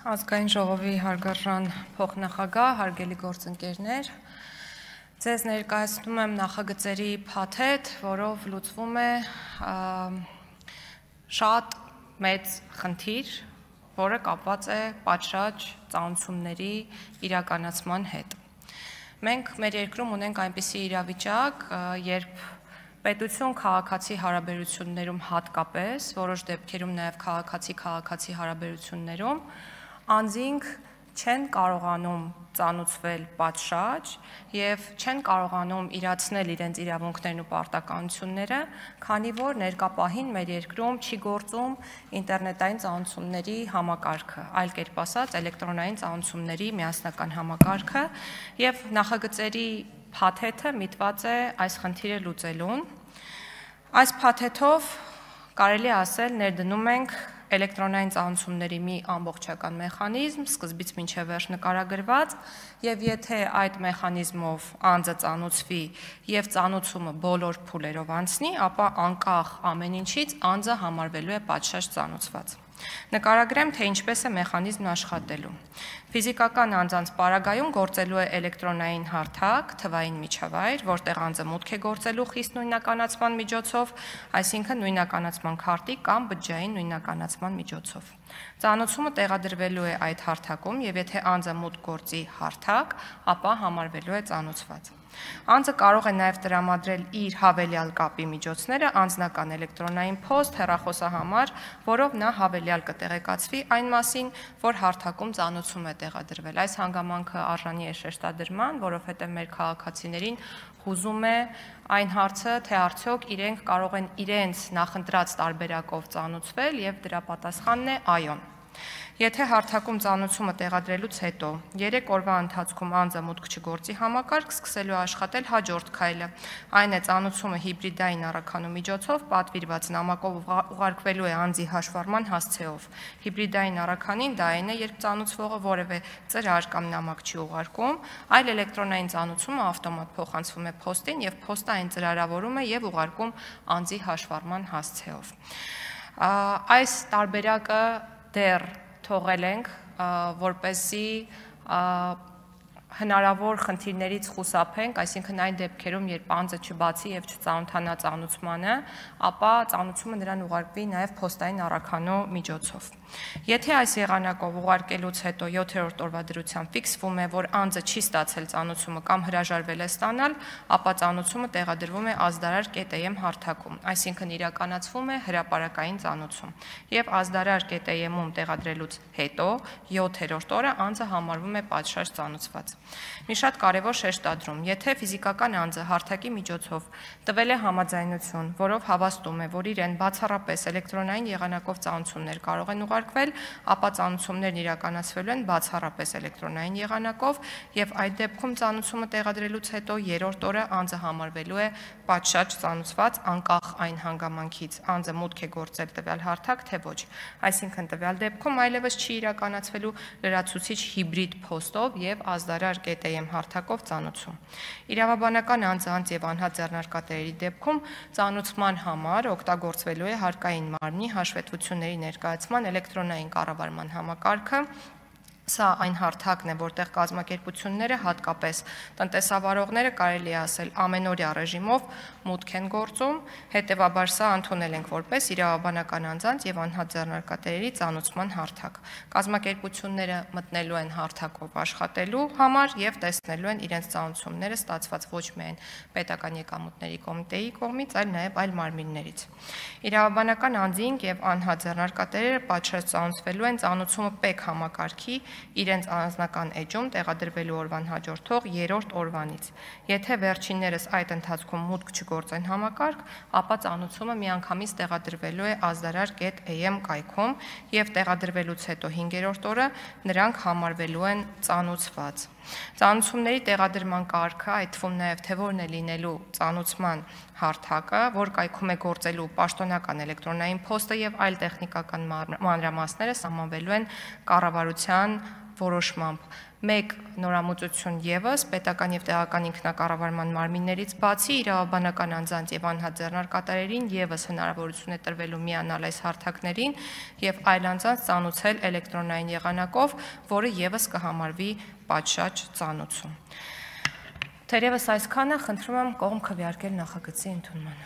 Ազգային ժողովի հարգարժան փոխնախագահ, հարգելի գործընկերներ, ձեզ ներկայացնում եմ նախագծերի փաթեթ, որով լուծվում է շատ մեծ խնդիր, որը կապված է պատշաճ ծանուցումների իրականացման հետ։ Մենք մեր երկրում ունենք այնպիսի իրավիճակ, երբ պետություն քաղաքացի հարաբերություններում հատկապես, որոշ դեպքերում նաև քաղաքացի հարաբերություններում անձինք չեն կարողանում ծանուցվել պատշաճ և չեն կարողանում իրացնել իրենց իրավունքներն ու պարտականությունները, քանի որ ներկա պահին մեր երկրում չի գործում ինտերնետային ծանուցումների համակարգը, այլ կերպ ասած էլեկտրոնային ծանուցումների միասնական համակարգը, և նախագծերի փաթեթը միտված է այս խնդիրը լուծելուն։ Այս փաթեթով կարելի է ասել ներդնում ենք էլեկտրոնային ծանուցումների մի ամբողջական մեխանիզմ, սկզբից մինչև վերջ նկարագրված, և եթե այդ մեխանիզմով անձը ծանուցվի և ծանուցումը բոլոր փուլերով անցնի, ապա անկախ ամեն ինչից անձը համարվելու է պատշաճ ծանուցված։ Նկարագրեմ, թե ինչպես է մեխանիզմն աշխատելու։ Ֆիզիկական անձանց պարագայում գործելու է էլեկտրոնային հարթակ, թվային միջավայր, որտեղ անձը մուտք է գործելու խիստ նույնականացման միջոցով, այսինքն նույնականացման քարտի կամ բջջային նույնականացման միջոցով։ Ծանուցումը տեղադրվելու է այդ հարթակում, և եթե անձը մուտք գործի հարթակ, ապա համարվելու է ծանուցված։ Անձը կարող է նաև տրամադրել իր հավելյալ կապի միջոցները, անձնական էլեկտրոնային փոստ, հեռախոսահամար, որով նա հավելյալ կտեղեկացվի այն մասին, որ հարթակում ծանուցում է տեղադրվել։ Այս հանգամանքը արժանի է շեշտադրման, որովհետև մեր քաղաքացիներին հուզում է այն հարցը, թե արդյոք իրենք կարող են իրենց նախընտրած տարբերակով ծանուցվել, և դրա պատասխանն է այո։ Եթե հարթակում ծանուցումը տեղադրելուց հետո 3 օրվա ընթացքում անձը մուտք չգործի համակարգ, սկսելու է աշխատել հաջորդ քայլը, այն է ծանուցումը հիբրիդային առաքանու միջոցով պատվիրված նամակով ուղարկվելու է անձի հաշվառման հասցեով։ Հիբրիդային առաքանին դա այն է, երբ ծանուցվողը որևէ ծրար կամ նամակ չի ուղարկում, այլ էլեկտրոնային ծանուցումը ավտոմատ փոխանցվում է փոստին, և փոստը այն ծրարավորում է և ուղարկում անձի հաշվառման հասցեով։ Այս տարբերակը դեռ թողել ենք, որպեսզի հնարավոր խնդիրներից խուսափենք, այսինքն այն դեպքերում, երբ անձը չբացի և չծանոթանա ծանուցմանը, ապա ծանուցումը նրան ուղարկվի նաև փոստային առաքանու միջոցով։ Եթե այս եղանակով ուղարկելուց հետո 7-րդ օրվա դրությամբ ֆիքսվում է, որ անձը չի ստացել ծանուցումը կամ հրաժարվել է ստանալ, ապա ծանուցումը տեղադրվում է ազդարար.am հարթակում, այսինքն իրականացվում է հրապարակային ծանուցում, և ազդարար.am-ում տեղադրելուց հետո 7-րդ օրը անձը համարվում է պատշաճ ծանուցված։ Մի շատ կարևոր շեշտադրում, եթե ֆիզիկական անձը հարթակի միջոցով տվել է համաձայնություն, որով հավաստում է, որ իրեն բացառապես էլեկտրոնային եղանակով ծանուցումներ կարող են ուղարկվել, ապա ծանուցումներն իրականացվելու են բացառապես էլեկտրոնային եղանակով, և այդ դեպքում ծանուցումը տեղադրելուց հետո 3-րդ օրը անձը համարվելու է պատշաճ ծանուցված, անկախ այն հանգամանքից անձը մուտք է գործել տվյալ հարթակ, թե ոչ։ Այսինքն տվյալ դեպքում այլևս չի իրականացվելու լրացուցիչ հիբրիդ փոստով և ազդարար.am հարթակով ծանուցում։ Իրավաբանական անձանց և անհատ ձեռնարկատերերի դեպքում ծանուցման համար օգտագործվելու է հարկային մարմնի հաշվետվությունների ներկայացման էլեկտրոնային կառավարման համակարգը։ Սա այն հարթակն է, որտեղ կազմակերպությունները, հատկապես տնտեսավարողները, կարելի է ասել, ամենօրյա ռեժիմով մուտք են գործում, հետևաբար սա ընդունել ենք որպես իրավաբանական անձանց և անհատ ձեռնարկատերերի ծանուցման հարթակ։ Կազմակերպությունները մտնելու են հարթակով աշխատելու համար և տեսնելու են իրենց ծանուցումները ստացված ոչ միայն պետական եկամուտների կոմիտեի կողմից, այլ նաև այլ մարմիններից։ Իրավաբանական անձինք և անհատ ձեռնարկատերերը պատշաճ ծանուցվելու են ծանուցումը ՊԵԿ համակարգի իրենց անձնական էջում տեղադրվելու օրվան հաջորդող 3-րդ օրվանից։ Եթե վերջիններս այդ ընթացքում մուտք չգործեն համակարգ, ապա ծանուցումը միանգամից տեղադրվելու է ազդարար.am կայքում, և տեղադրվելուց հետո 5-րդ օրը նրանք համարվելու են ծանուցված։ Ծանուցումների տեղադրման կարգը, այդ թվում նաև թե որն է լինելու ծանուցման հարթակը, որ կայքում է գործելու պաշտոնական էլեկտրոնային փոստը և այլ տեխնիկական մանրամասները սահմանվելու են կառավարության որոշմամբ մեկ նորամուծություն ևս պետական եւ տեղական ինքնակառավարման մարմիններից բացի իրավաբանական անձանց եւ անհատ ձեռնարկատերերին ևս հնարավորություն է տրվելու միանալ այս հարթակներին եւ այլ անձանց ծանուցել էլեկտրոնային եղանակով, որը ևս կհամարվի պատշաճ ծանուցում։ Թերևս այսքանը, խնդրում եմ կողմ քվեարկել նախագծի ընդունմանը։